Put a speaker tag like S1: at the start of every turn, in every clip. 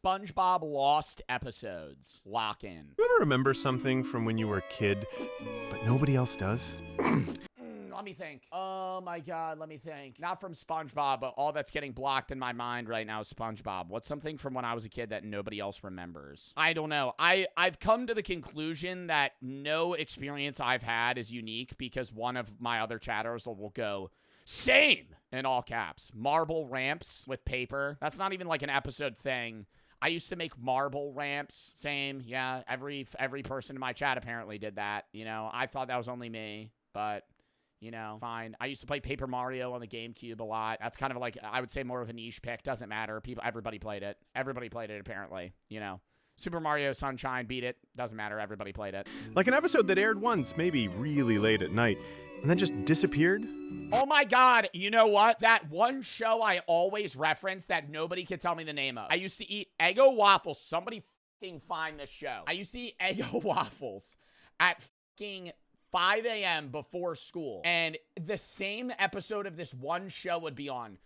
S1: SpongeBob Lost episodes. Lock in.
S2: You ever remember something from when you were a kid, but nobody else does?
S1: Let me think. Oh my God, let me think. Not from SpongeBob, but all that's getting blocked in my mind right now is SpongeBob. What's something from when I was a kid that nobody else remembers? I don't know. I've come to the conclusion that no experience I've had is unique because one of my other chatters will go, same, in all caps. Marble ramps with paper. That's not even like an episode thing. I used to make marble ramps. Same, yeah. Every person in my chat apparently did that. You know, I thought that was only me, but... You know, fine. I used to play Paper Mario on the GameCube a lot. That's kind of like, I would say, more of a niche pick. Doesn't matter. Everybody played it. Everybody played it, apparently. You know, Super Mario Sunshine beat it. Doesn't matter. Everybody played it.
S2: Like an episode that aired once, maybe really late at night, and then just disappeared?
S1: Oh my God. You know what? That one show I always reference that nobody can tell me the name of. I used to eat Eggo waffles. Somebody fucking find this show. I used to eat Eggo waffles at fucking 5 a.m. before school, and the same episode of this one show would be on.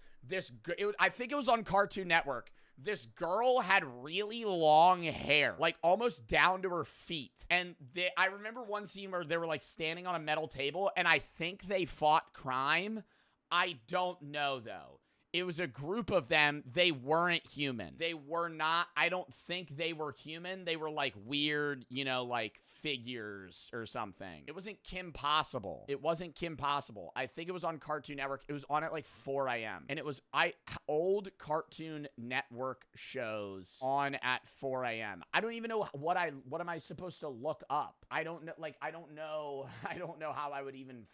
S1: I think it was on Cartoon Network. This girl had really long hair, like almost down to her feet. And I remember one scene where they were like standing on a metal table, and I think they fought crime. I don't know, though. It was a group of them. They weren't human. They were not. I don't think they were human. They were like weird, you know, like figures or something. It wasn't Kim Possible. It wasn't Kim Possible. I think it was on Cartoon Network. It was on at like 4 a.m. And it was old Cartoon Network shows on at 4 a.m. I don't even know what am I supposed to look up? I don't know. Like, I don't know how I would even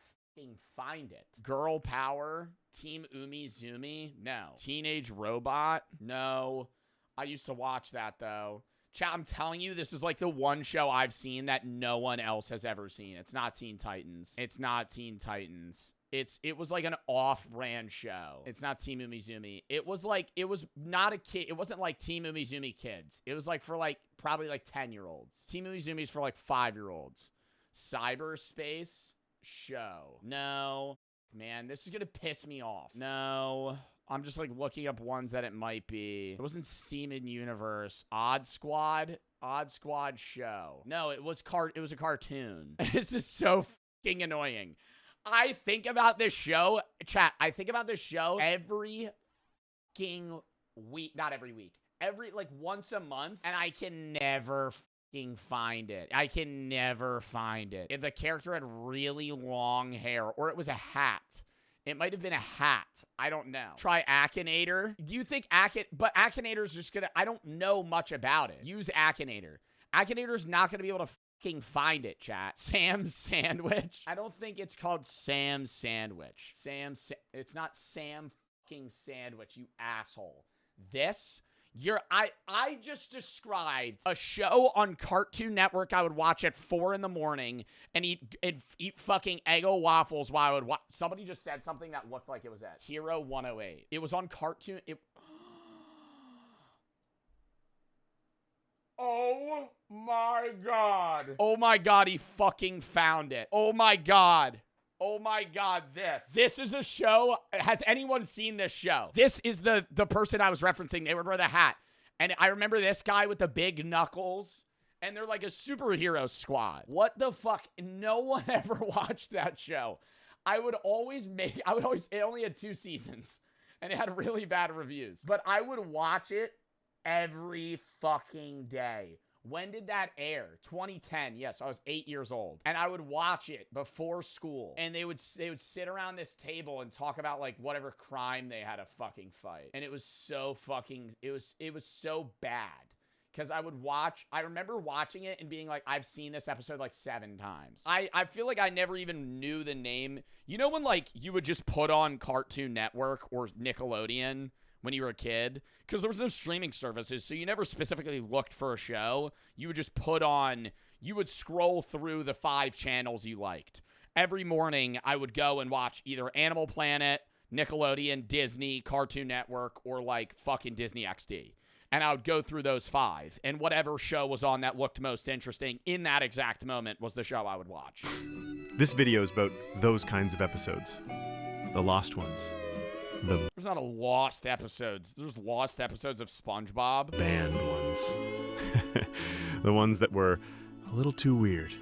S1: find it. Girl Power, Team Umizoomi, no. Teenage Robot, no. I used to watch that though. Chat, I'm telling you, this is like the one show I've seen that no one else has ever seen. It's not Teen Titans. It's not Teen Titans. It was like an off-brand show. It's not Team Umizoomi. It was not a kid. It wasn't like Team Umizoomi Kids. It was like for like probably like 10-year-olds. Team Umizoomi is for like 5-year-olds. Cyberspace show. No. Man, this is gonna piss me off. No. I'm just like looking up ones that it might be. It wasn't Steamin' Universe. Odd Squad show. No, it was a cartoon. This is so fucking annoying. I think about this show, chat, I think about this show every fucking week. Not every week. Every, like, once a month, and I can never find it. I can never find it. If the character had really long hair, or it was a hat. It might have been a hat. I don't know. Try Akinator. Do you think but Akinator's just gonna, I don't know much about it. Use Akinator. Akinator's not gonna be able to fucking find it, chat. Sam's Sandwich. I don't think it's called Sam's Sandwich. It's not Sam fucking Sandwich, you asshole. I just described a show on Cartoon Network I would watch at 4 in the morning and eat fucking Eggo waffles while I would watch. Somebody just said something that looked like it was at Hero 108. It was on Cartoon. Oh my God. Oh my God, he fucking found it. Oh my God. Oh my God, this is a show. Has anyone seen this show? This is the person I was referencing. They would wear the hat. And I remember this guy with the big knuckles. And they're like a superhero squad. What the fuck? No one ever watched that show. It only had 2 seasons. And it had really bad reviews. But I would watch it every fucking day. When did that air? 2010. Yes, I was 8 years old. And I would watch it before school. And they would sit around this table and talk about like whatever crime they had to fucking fight. And it was so fucking, it was so bad. Because I remember watching it and being like, I've seen this episode like 7 times. I feel like I never even knew the name. You know when like you would just put on Cartoon Network or Nickelodeon when you were a kid, because there was no streaming services, so you never specifically looked for a show. You would just you would scroll through the 5 channels you liked. Every morning, I would go and watch either Animal Planet, Nickelodeon, Disney, Cartoon Network, or like fucking Disney XD. And I would go through those 5, and whatever show was on that looked most interesting in that exact moment was the show I would watch.
S2: This video is about those kinds of episodes. The lost ones. The
S1: There's not a lost episodes. There's lost episodes of SpongeBob.
S2: banned ones. The ones that were a little too weird,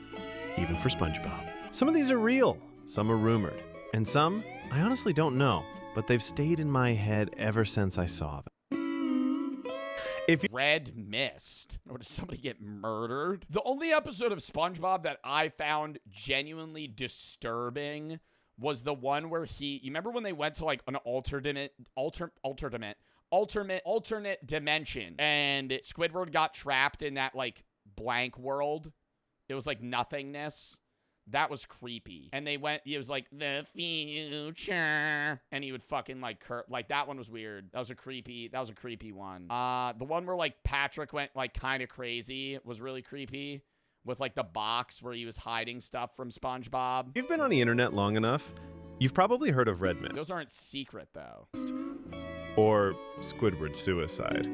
S2: even for SpongeBob. Some of these are real, some are rumored, and some I honestly don't know, but they've stayed in my head ever since I saw them. If you
S1: Red Mist. Or did somebody get murdered? The only episode of SpongeBob that I found genuinely disturbing was the one where you remember when they went to like an alternate dimension and Squidward got trapped in that like blank world? It was like nothingness. That was creepy. And they went, it was like, the future. And he would fucking like, like that one was weird. That was a creepy one. The one where like Patrick went like kind of crazy was really creepy. With like the box where he was hiding stuff from SpongeBob.
S2: you've been on the internet long enough, you've probably heard of Red Mist
S1: Those aren't secret though.
S2: or Squidward's suicide.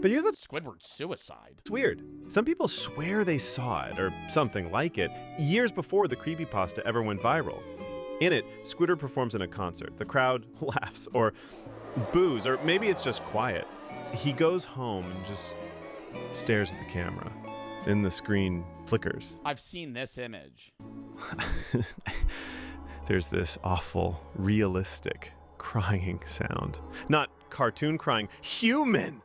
S2: But here's what's
S1: Squidward's suicide.
S2: weird. Some people swear they saw it, or something like it, years before the creepypasta ever went viral. In it, Squidward performs in a concert. The crowd laughs, or boos, or maybe it's just quiet. He goes home and just stares at the camera. Then the screen flickers.
S1: I've seen this image.
S2: There's this awful, realistic crying sound. Not cartoon crying, human!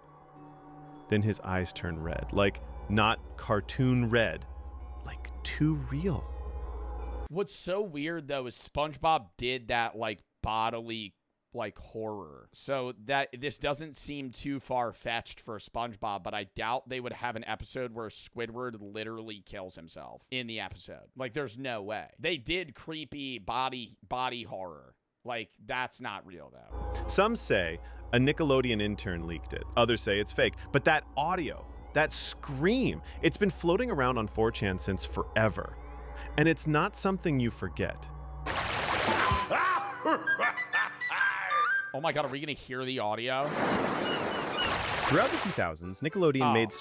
S2: Then his eyes turn red. Like, not cartoon red. Like, too real.
S1: What's so weird though is SpongeBob did that like bodily like horror. So that this doesn't seem too far-fetched for SpongeBob, but I doubt they would have an episode where Squidward literally kills himself in the episode. Like there's no way. They did creepy body horror. Like that's not real though.
S2: Some say a Nickelodeon intern leaked it. Others say it's fake. But that audio, that scream, it's been floating around on 4chan since forever. And it's not something you forget.
S1: Oh my god, are we gonna hear the audio?
S2: Throughout the 2000s, Nickelodeon made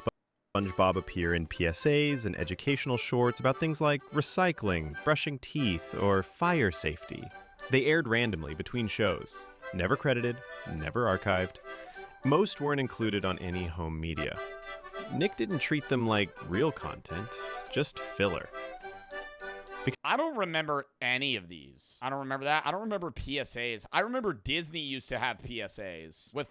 S2: SpongeBob appear in PSAs and educational shorts about things like recycling, brushing teeth, or fire safety. They aired randomly between shows. Never credited, never archived. Most weren't included on any home media. Nick didn't treat them like real content, just filler.
S1: I don't remember any of these. I don't remember that. I don't remember PSAs. I remember Disney used to have PSAs with,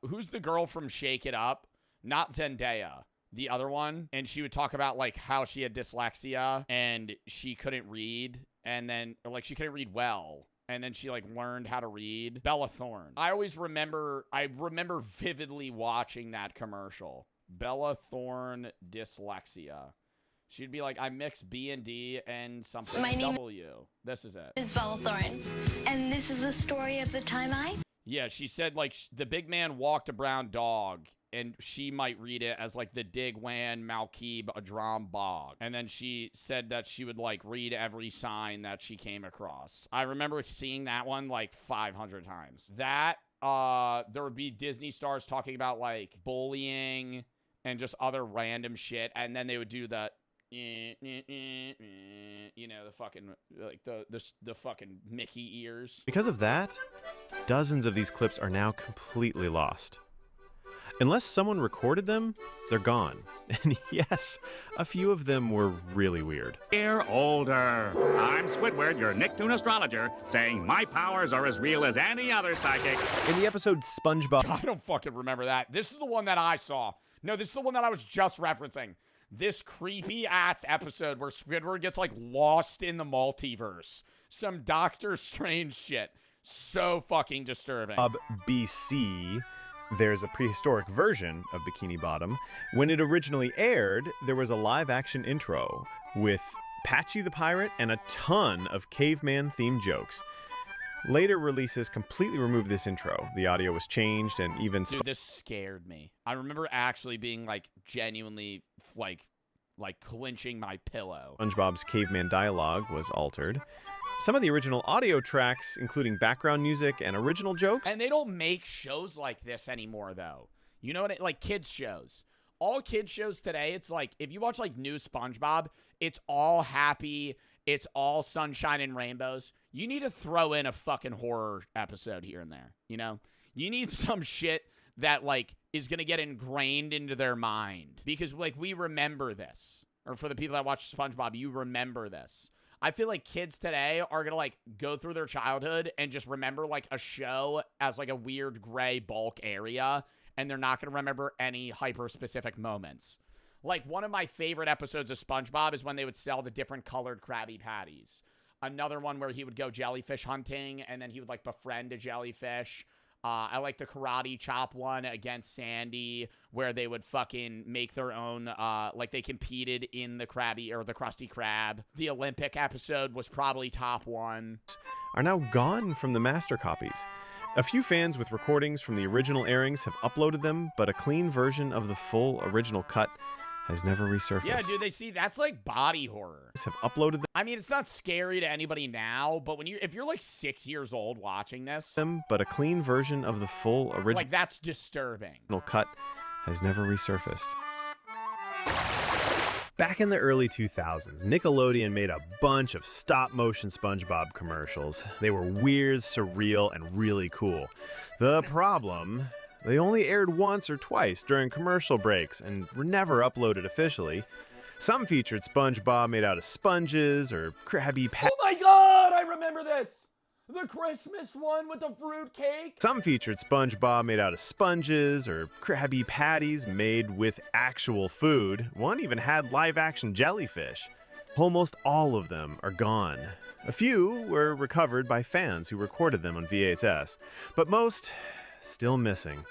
S1: who's the girl from Shake It Up? Not Zendaya. The other one. And she would talk about, like, how she had dyslexia and she couldn't read. And then, or, like, she couldn't read well. And then she, like, learned how to read. Bella Thorne. I remember vividly watching that commercial. Bella Thorne dyslexia. She'd be like, I mix B and D and something
S3: My name
S1: W. This is it.
S3: is Bella Thorne, and this is the story of the time I...
S1: Yeah, she said, like, the big man walked a brown dog, and she might read it as, like, the Digwan Malkib Adram Bog. And then she said that she would, like, read every sign that she came across. I remember seeing that one, like, 500 times. That, there would be Disney stars talking about, like, bullying and just other random shit, and then they would do the... you know, the fucking, like, the fucking Mickey ears.
S2: Because of that, dozens of these clips are now completely lost. Unless someone recorded them, they're gone. And yes, a few of them were really weird.
S4: Dear older, I'm Squidward, your Nicktoon astrologer, saying my powers are as real as any other psychic.
S2: In the episode SpongeBob...
S1: I don't fucking remember that. This is the one that I saw. No, this is the one that I was just referencing. This creepy-ass episode where Squidward gets, like, lost in the multiverse. Some Doctor Strange shit. So fucking disturbing.
S2: BC, there's a prehistoric version of Bikini Bottom. When it originally aired, there was a live-action intro with Patchy the Pirate and a ton of caveman-themed jokes. Later releases completely removed this intro. The audio was changed and even...
S1: Dude, this scared me. I remember actually being, like, genuinely, like clenching my pillow.
S2: SpongeBob's caveman dialogue was altered. Some of the original audio tracks, including background music and original jokes...
S1: And they don't make shows like this anymore, though. You know what? Like, kids shows. All kids shows today, it's like, if you watch, like, new SpongeBob, it's all happy it's all sunshine and rainbows, you need to throw in a fucking horror episode here and there, you know? You need some shit that, like, is going to get ingrained into their mind. Because, like, we remember this. Or for the people that watch SpongeBob, you remember this. I feel like kids today are going to, like, go through their childhood and just remember, like, a show as, like, a weird gray bulk area. And they're not going to remember any hyper-specific moments. Like, one of my favorite episodes of SpongeBob is when they would sell the different colored Krabby Patties. Another one where he would go jellyfish hunting, and then he would, like, befriend a jellyfish. I like the karate chop one against Sandy, where they would fucking make their own, like, they competed in the Krabby, or the Krusty Krab. The Olympic episode was probably top one.
S2: Are now gone from the master copies. A few fans with recordings from the original airings have uploaded them, but a clean version of the full original cut has never resurfaced.
S1: Yeah, dude, they see, that's like body horror.
S2: Have uploaded them.
S1: I mean, it's not scary to anybody now, but if you're like 6 years old watching this,
S2: But a clean version of the full original
S1: like, that's disturbing.
S2: Cut has never resurfaced. Back in the early 2000s, Nickelodeon made a bunch of stop-motion SpongeBob commercials. They were weird, surreal, and really cool. The problem, they only aired once or twice during commercial breaks and were never uploaded officially. Some featured SpongeBob made out of sponges or Krabby Patties.
S1: Oh my god, I remember this! The Christmas one with the fruit cake?
S2: Some featured SpongeBob made out of sponges or Krabby Patties made with actual food. One even had live-action jellyfish. Almost all of them are gone. A few were recovered by fans who recorded them on VHS, but most still missing.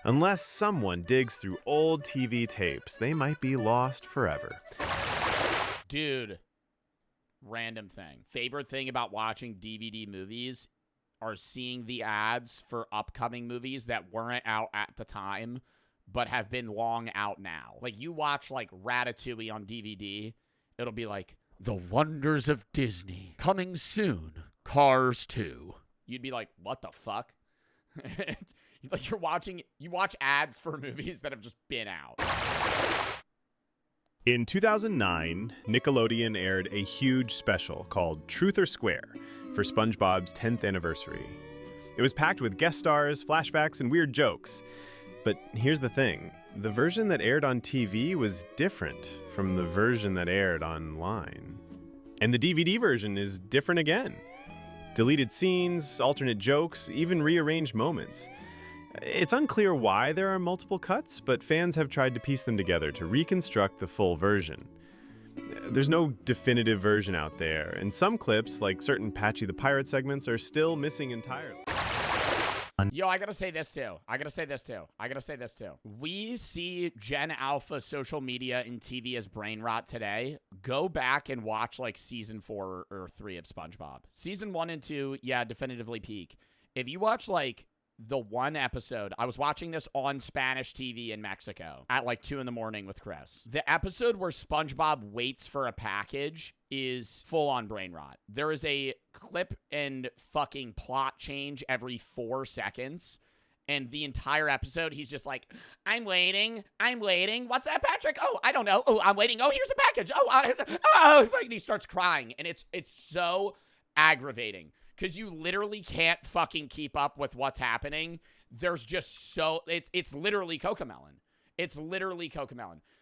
S2: Unless someone digs through old TV tapes, they might be lost forever.
S1: Dude, random thing. Favorite thing about watching DVD movies are seeing the ads for upcoming movies that weren't out at the time, but have been long out now. Like, you watch, like, Ratatouille on DVD, it'll be like, The Wonders of Disney, coming soon, Cars 2. You'd be like, what the fuck? Like, you watch ads for movies that have just been out.
S2: In 2009, Nickelodeon aired a huge special called Truth or Square for SpongeBob's 10th anniversary. It was packed with guest stars, flashbacks, and weird jokes. But here's the thing. The version that aired on TV was different from the version that aired online. And the DVD version is different again. Deleted scenes, alternate jokes, even rearranged moments. It's unclear why there are multiple cuts, but fans have tried to piece them together to reconstruct the full version. There's no definitive version out there, and some clips, like certain Patchy the Pirate segments, are still missing entirely.
S1: Yo, I gotta say this too. We see Gen Alpha social media and TV as brain rot today. Go back and watch, like, season 4 or 3 of SpongeBob. Season 1 and 2, yeah, definitively peak. If you watch, like, the one episode, I was watching this on Spanish TV in Mexico at like 2 a.m. with Chris. The episode where SpongeBob waits for a package is full on brain rot. There is a clip and fucking plot change every 4 seconds. And the entire episode, he's just like, I'm waiting. What's that, Patrick? Oh, I don't know. Oh, I'm waiting. Oh, here's a package. Oh, and he starts crying. And it's so aggravating. Because you literally can't fucking keep up with what's happening. There's just so... It's literally Cocomelon.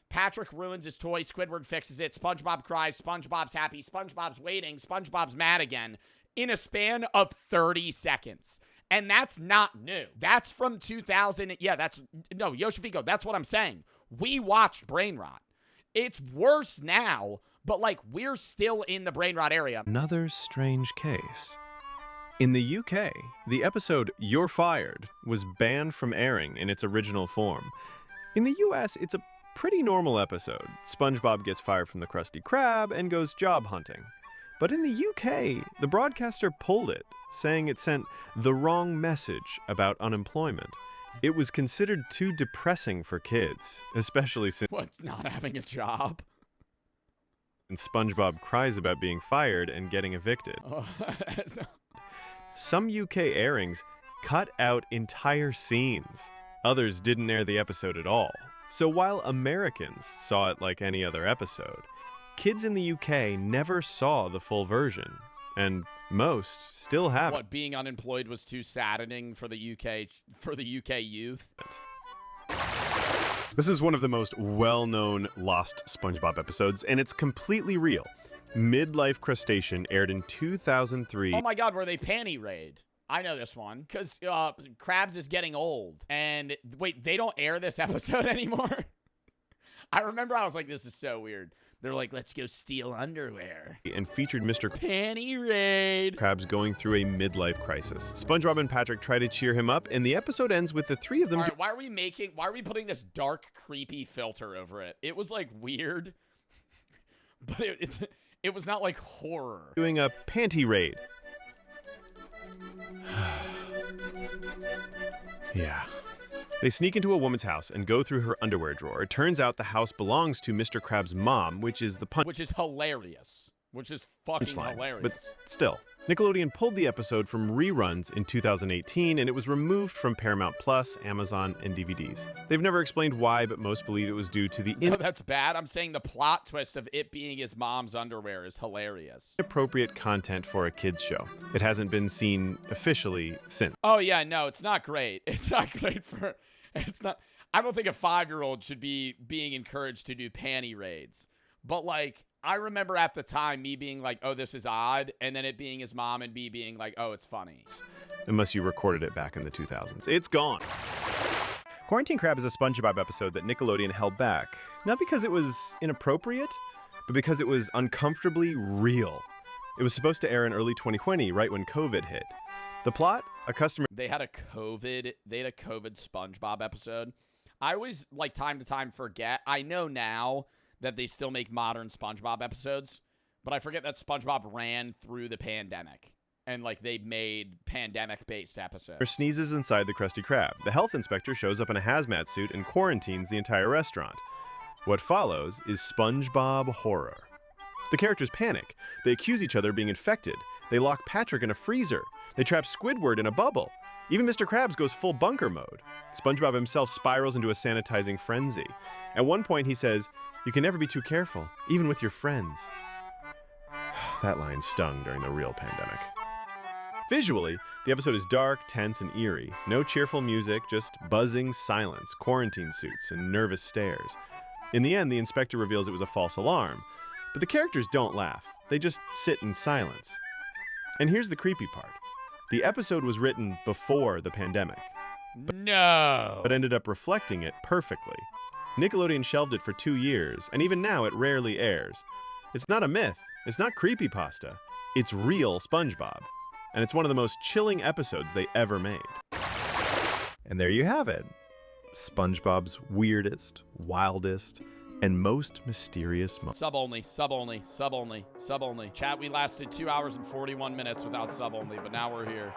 S1: Patrick ruins his toy. Squidward fixes it. SpongeBob cries. SpongeBob's happy. SpongeBob's waiting. SpongeBob's mad again. In a span of 30 seconds. And that's not new. That's from 2000. Yeah, that's... No, Yoshifico, that's what I'm saying. We watched Brain Rot. It's worse now, but, like, we're still in the Brain Rot area.
S2: Another strange case. In the UK, the episode You're Fired was banned from airing in its original form. In the US, it's a pretty normal episode. SpongeBob gets fired from the Krusty Krab and goes job hunting. But in the UK, the broadcaster pulled it, saying it sent the wrong message about unemployment. It was considered too depressing for kids, especially since...
S1: What's not having a job?
S2: And SpongeBob cries about being fired and getting evicted.
S1: Oh,
S2: Some UK airings cut out entire scenes. Others didn't air the episode at all. So while Americans saw it like any other episode, kids in the UK never saw the full version, and most still haven't.
S1: What, being unemployed was too saddening for the UK youth?
S2: This is one of the most well-known Lost SpongeBob episodes, and it's completely real. Midlife Crustacean aired in 2003.
S1: Oh my god, were they panty raid? I know this one, because Krabs is getting old. And, wait, they don't air this episode anymore? I remember I was like, this is so weird. They're like, let's go steal underwear.
S2: And featured Mr.
S1: Panty raid.
S2: Krabs going through a midlife crisis. SpongeBob and Patrick try to cheer him up, and the episode ends with the three of them...
S1: All right, why are we putting this dark, creepy filter over it? It was, like, weird, but it was not, like, horror.
S2: Doing a panty raid. Yeah. They sneak into a woman's house and go through her underwear drawer. It turns out the house belongs to Mr. Krabs' mom, which is the punch.
S1: Which is hilarious. Which is fucking hilarious.
S2: But still, Nickelodeon pulled the episode from reruns in 2018, and it was removed from Paramount Plus, Amazon, and DVDs. They've never explained why, but most believe it was due to the
S1: No, that's bad. I'm saying the plot twist of it being his mom's underwear is hilarious.
S2: Inappropriate content for a kids show. It hasn't been seen officially since.
S1: Oh yeah, no, it's not great. It's not great for... It's not... I don't think a 5-year-old should be being encouraged to do panty raids. But, like, I remember at the time me being like, oh, this is odd, and then it being his mom and me being like, oh, it's funny.
S2: Unless you recorded it back in the 2000s. It's gone. Quarantine Crab is a SpongeBob episode that Nickelodeon held back. Not because it was inappropriate, but because it was uncomfortably real. It was supposed to air in early 2020, right when COVID hit. The plot? A customer...
S1: They had a COVID SpongeBob episode. I always, like, time to time forget. I know now that they still make modern SpongeBob episodes, but I forget that SpongeBob ran through the pandemic. And, like, they made pandemic-based episodes.
S2: Sneezes inside the Krusty Krab. The health inspector shows up in a hazmat suit and quarantines the entire restaurant. What follows is SpongeBob horror. The characters panic. They accuse each other of being infected. They lock Patrick in a freezer. They trap Squidward in a bubble. Even Mr. Krabs goes full bunker mode. SpongeBob himself spirals into a sanitizing frenzy. At one point he says, "You can never be too careful, even with your friends." That line stung during the real pandemic. Visually, the episode is dark, tense, and eerie. No cheerful music, just buzzing silence, quarantine suits, and nervous stares. In the end, the inspector reveals it was a false alarm. But the characters don't laugh. They just sit in silence. And here's the creepy part. The episode was written before the pandemic. But ended up reflecting it perfectly. Nickelodeon shelved it for 2 years, and even now it rarely airs. It's not a myth. It's not creepypasta. It's real SpongeBob. And it's one of the most chilling episodes they ever made. And there you have it. SpongeBob's weirdest, wildest, and most mysterious moment.
S1: Sub only. Chat, we lasted 2 hours and 41 minutes without sub only, but now we're here.